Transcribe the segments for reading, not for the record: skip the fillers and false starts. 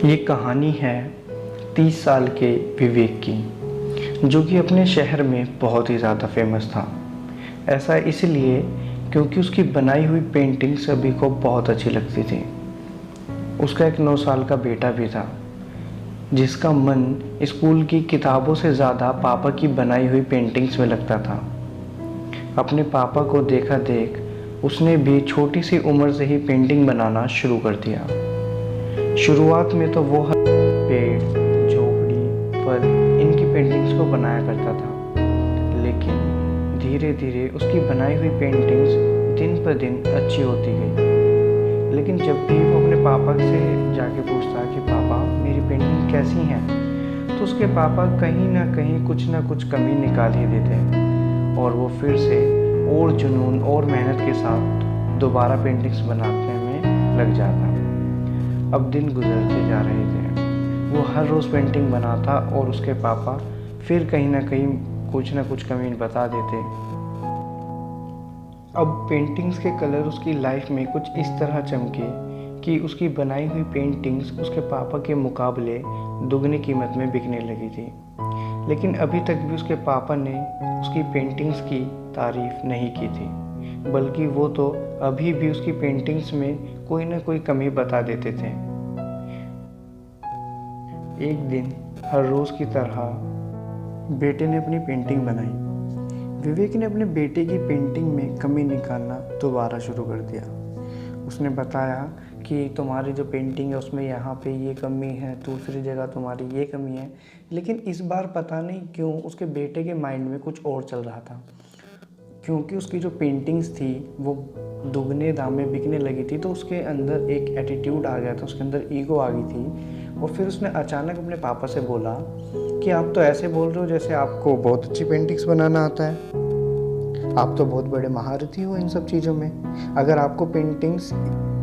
ये कहानी है 30 साल के विवेक की, जो कि अपने शहर में बहुत ही ज़्यादा फेमस था। ऐसा इसलिए क्योंकि उसकी बनाई हुई पेंटिंग सभी को बहुत अच्छी लगती थी। उसका एक 9 साल का बेटा भी था, जिसका मन स्कूल की किताबों से ज़्यादा पापा की बनाई हुई पेंटिंग्स में लगता था। अपने पापा को देखा देख उसने भी छोटी सी उम्र से ही पेंटिंग बनाना शुरू कर दिया। शुरुआत में तो वो हर पेड़, झोपड़ी, फल इनकी पेंटिंग्स को बनाया करता था, लेकिन धीरे धीरे उसकी बनाई हुई पेंटिंग्स दिन पर दिन अच्छी होती गई। लेकिन जब भी वो अपने पापा से जाके पूछता कि पापा मेरी पेंटिंग कैसी हैं, तो उसके पापा कहीं ना कुछ कमी निकाल ही देते और वो फिर से और जुनून और मेहनत के साथ दोबारा पेंटिंग्स बनाने में लग जाता। अब दिन गुजरते जा रहे थे, वो हर रोज़ पेंटिंग बनाता और उसके पापा फिर कहीं ना कुछ कमी बता देते। अब पेंटिंग्स के कलर उसकी लाइफ में कुछ इस तरह चमके कि उसकी बनाई हुई पेंटिंग्स उसके पापा के मुकाबले दुगनी कीमत में बिकने लगी थी। लेकिन अभी तक भी उसके पापा ने उसकी पेंटिंग्स की तारीफ नहीं की थी, बल्कि वो तो अभी भी उसकी पेंटिंग्स में कोई ना कोई कमी बता देते थे। एक दिन हर रोज़ की तरह बेटे ने अपनी पेंटिंग बनाई। विवेक ने अपने बेटे की पेंटिंग में कमी निकालना दोबारा शुरू कर दिया। उसने बताया कि तुम्हारी जो पेंटिंग है उसमें यहाँ पे ये कमी है, दूसरी जगह तुम्हारी ये कमी है। लेकिन इस बार पता नहीं क्यों उसके बेटे के माइंड में कुछ और चल रहा था, क्योंकि उसकी जो पेंटिंग्स थी वो दुगने दाम में बिकने लगी थी। तो उसके अंदर एक एटीट्यूड आ गया था, उसके अंदर ईगो आ गई थी। और फिर उसने अचानक अपने पापा से बोला कि आप तो ऐसे बोल रहे हो जैसे आपको बहुत अच्छी पेंटिंग्स बनाना आता है, आप तो बहुत बड़े महारथी हो इन सब चीज़ों में। अगर आपको पेंटिंग्स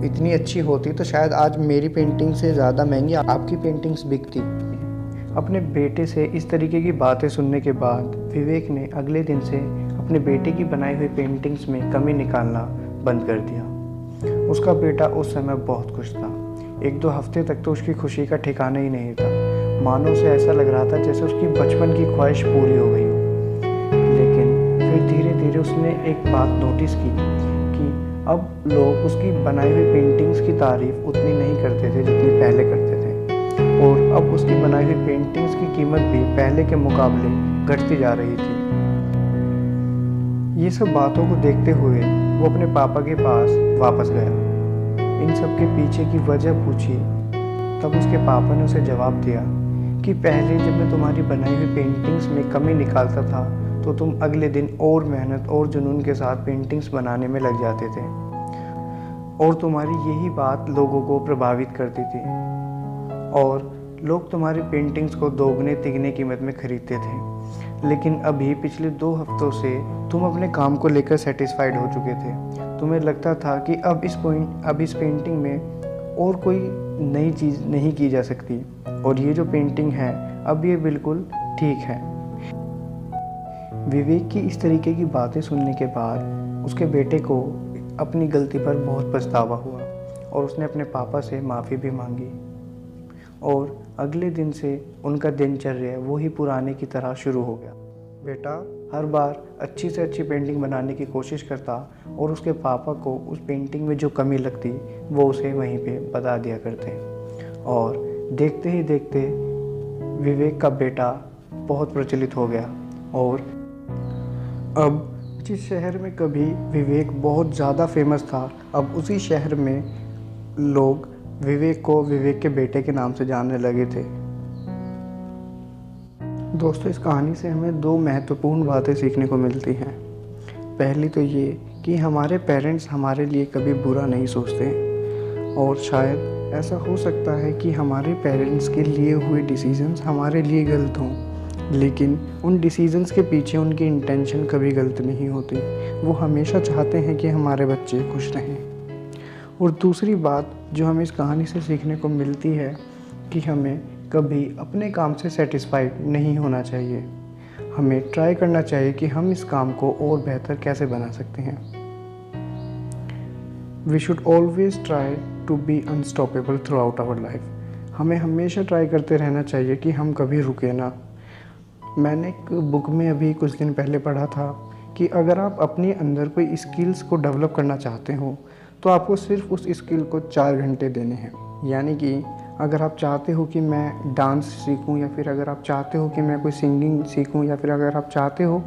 इतनी अच्छी होती तो शायद आज मेरी पेंटिंग से ज़्यादा महंगी आपकी पेंटिंग्स बिकती। अपने बेटे से इस तरीके की बातें सुनने के बाद विवेक ने अगले दिन से अपने बेटे की बनाई हुई पेंटिंग्स में कमी निकालना बंद कर दिया। उसका बेटा उस समय बहुत खुश था। 1-2 हफ्ते तक तो उसकी खुशी का ठिकाना ही नहीं था। मानो उसे ऐसा लग रहा था जैसे उसकी बचपन की ख्वाहिश पूरी हो गई हो। लेकिन फिर धीरे धीरे उसने एक बात नोटिस की कि अब लोग उसकी बनाई हुई पेंटिंग्स की तारीफ उतनी नहीं करते थे जितनी पहले करते थे, और अब उसकी बनाई हुई पेंटिंग्स की कीमत भी पहले के मुकाबले घटती जा रही थी। ये सब बातों को देखते हुए वो अपने पापा के पास वापस गया। इन सब के पीछे की वजह पूछी, तब उसके पापा ने उसे जवाब दिया कि पहले जब मैं तुम्हारी बनाई हुई पेंटिंग्स में कमी निकालता था तो तुम अगले दिन और मेहनत और जुनून के साथ पेंटिंग्स बनाने में लग जाते थे, और तुम्हारी यही बात लोगों को प्रभावित करती थी और लोग तुम्हारी पेंटिंग्स को दोगुने तिगने कीमत में खरीदते थे। लेकिन अभी पिछले 2 हफ्तों से तुम अपने काम को लेकर सेटिस्फाइड हो चुके थे। तुम्हें लगता था कि अब इस पेंटिंग में और कोई नई चीज़ नहीं की जा सकती, और ये जो पेंटिंग है अब ये बिल्कुल ठीक है। विवेक की इस तरीके की बातें सुनने के बाद उसके बेटे को अपनी गलती पर बहुत पछतावा हुआ और उसने अपने पापा से माफ़ी भी मांगी, और अगले दिन से उनका दिनचर्या वही पुराने की तरह शुरू हो गया। बेटा हर बार अच्छी से अच्छी पेंटिंग बनाने की कोशिश करता और उसके पापा को उस पेंटिंग में जो कमी लगती वो उसे वहीं पे बता दिया करते, और देखते ही देखते विवेक का बेटा बहुत प्रचलित हो गया। और अब जिस शहर में कभी विवेक बहुत ज़्यादा फेमस था, अब उसी शहर में लोग विवेक को विवेक के बेटे के नाम से जानने लगे थे। दोस्तों, इस कहानी से हमें 2 महत्वपूर्ण बातें सीखने को मिलती हैं। पहली तो ये कि हमारे पेरेंट्स हमारे लिए कभी बुरा नहीं सोचते, और शायद ऐसा हो सकता है कि हमारे पेरेंट्स के लिए हुए डिसीजंस हमारे लिए गलत हों, लेकिन उन डिसीजंस के पीछे उनकी इंटेंशन कभी गलत नहीं होती। वो हमेशा चाहते हैं कि हमारे बच्चे खुश रहें। और दूसरी बात जो हमें इस कहानी से सीखने को मिलती है कि हमें कभी अपने काम से सेटिस्फाइड नहीं होना चाहिए। हमें ट्राई करना चाहिए कि हम इस काम को और बेहतर कैसे बना सकते हैं। We should always try to be unstoppable throughout our life. हमें हमेशा ट्राई करते रहना चाहिए कि हम कभी रुके ना। मैंने एक बुक में अभी कुछ दिन पहले पढ़ा था कि अगर आप अपने अंदर कोई स्किल्स को डेवलप करना चाहते हो तो आपको सिर्फ उस स्किल को 4 घंटे देने हैं। यानी कि अगर आप चाहते हो कि मैं डांस सीखूं, या फिर अगर आप चाहते हो कि मैं कोई सिंगिंग सीखूं, या फिर अगर आप चाहते हो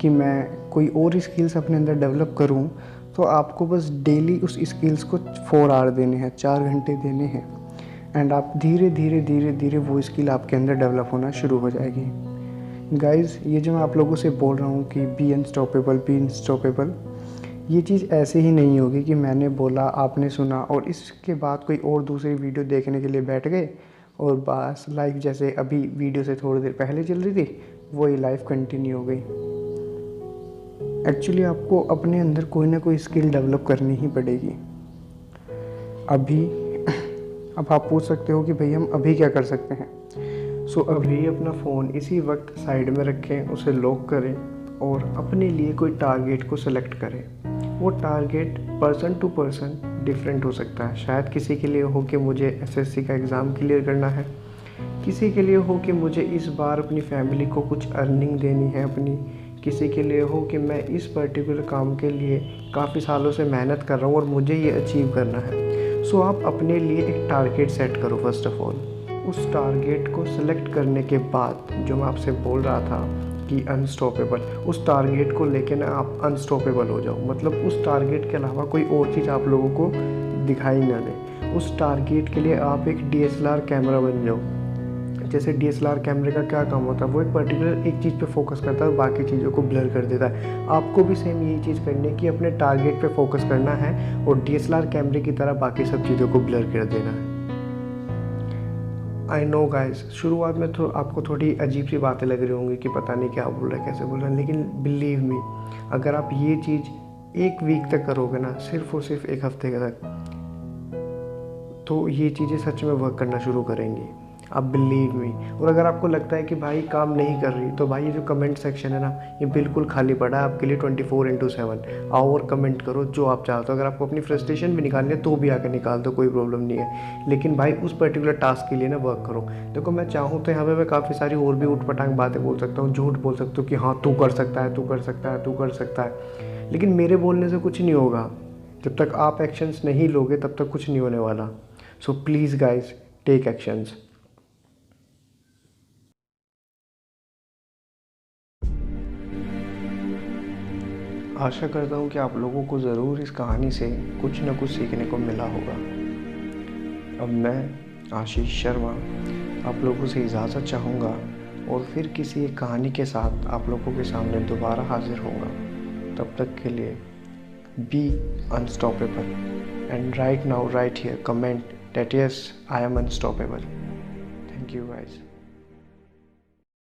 कि मैं कोई और स्किल्स अपने अंदर डेवलप करूं, तो आपको बस डेली उस स्किल्स को 4 आवर देने हैं, 4 घंटे देने हैं। एंड आप धीरे धीरे धीरे धीरे वो स्किल आपके अंदर डेवलप होना शुरू हो जाएगी। गाइज़, ये जो मैं आप लोगों से बोल रहा हूँ कि बी अनस्टॉपेबल, ये चीज़ ऐसे ही नहीं होगी कि मैंने बोला, आपने सुना और इसके बाद कोई और दूसरी वीडियो देखने के लिए बैठ गए और बस लाइफ जैसे अभी वीडियो से थोड़ी देर पहले चल रही थी वही लाइफ कंटिन्यू हो गई। एक्चुअली आपको अपने अंदर कोई ना कोई स्किल डेवलप करनी ही पड़ेगी। अब आप पूछ सकते हो कि भाई हम अभी क्या कर सकते हैं। सो अभी अपना फ़ोन इसी वक्त साइड में रखें, उसे लॉक करें और अपने लिए कोई टारगेट को सिलेक्ट करें। वो target person to person different हो सकता है। शायद किसी के लिए हो कि मुझे एसएससी का एग्ज़ाम क्लियर करना है, किसी के लिए हो कि मुझे इस बार अपनी फैमिली को कुछ अर्निंग देनी है अपनी, किसी के लिए हो कि मैं इस पर्टिकुलर काम के लिए काफ़ी सालों से मेहनत कर रहा हूँ और मुझे ये अचीव करना है। सो आप अपने लिए एक टारगेट सेट करो फर्स्ट ऑफ ऑल। उस टारगेट को सिलेक्ट करने के बाद जो मैं आपसे बोल रहा था कि अनस्टॉपेबल, उस टारगेट को लेके ना आप अनस्टॉपेबल हो जाओ। मतलब उस टारगेट के अलावा कोई और चीज़ आप लोगों को दिखाई ना दे। उस टारगेट के लिए आप एक DSLR कैमरा बन जाओ। जैसे DSLR कैमरे का क्या काम होता है, वो एक पर्टिकुलर एक चीज़ पे फोकस करता है और बाकी चीज़ों को ब्लर कर देता है। आपको भी सेम यही चीज़ करनी है कि अपने टारगेट पे फोकस करना है और DSLR कैमरे की तरह बाकी सब चीज़ों को ब्लर कर देना है। आई नो गाइस, शुरुआत में तो आपको थोड़ी अजीब सी बातें लग रही होंगी कि पता नहीं क्या बोल रहा है, कैसे बोल रहा है, लेकिन बिलीव मी, अगर आप ये चीज़ 1 वीक तक करोगे ना, सिर्फ और सिर्फ 1 हफ्ते तक, तो ये चीज़ें सच में वर्क करना शुरू करेंगी। आप बिलीव मी। और अगर आपको लगता है कि भाई काम नहीं कर रही, तो भाई ये जो कमेंट सेक्शन है ना, ये बिल्कुल खाली पड़ा है आपके लिए 24/7। आओ और कमेंट करो जो आप चाहते हो। अगर आपको अपनी फ्रस्ट्रेशन भी निकालनी है तो भी आकर निकाल दो, कोई प्रॉब्लम नहीं है। लेकिन भाई उस पर्टिकुलर टास्क के लिए ना वर्क करो। देखो, मैं चाहूँ तो यहाँ पे मैं काफ़ी सारी और भी उठपटांग बातें बोल सकता हूँ, झूठ बोल सकता हूँ कि हाँ तू कर सकता है, तू कर सकता है, तू कर सकता है, लेकिन मेरे बोलने से कुछ नहीं होगा। जब तक आप एक्शंस नहीं लोगे तब तक कुछ नहीं होने वाला। So please guys, take actions. आशा करता हूँ कि आप लोगों को ज़रूर इस कहानी से कुछ न कुछ सीखने को मिला होगा। अब मैं आशीष शर्मा आप लोगों से इजाज़त चाहूँगा और फिर किसी एक कहानी के साथ आप लोगों के सामने दोबारा हाजिर होऊंगा। तब तक के लिए be unstoppable and right now right here comment that yes, I am unstoppable. Thank you guys.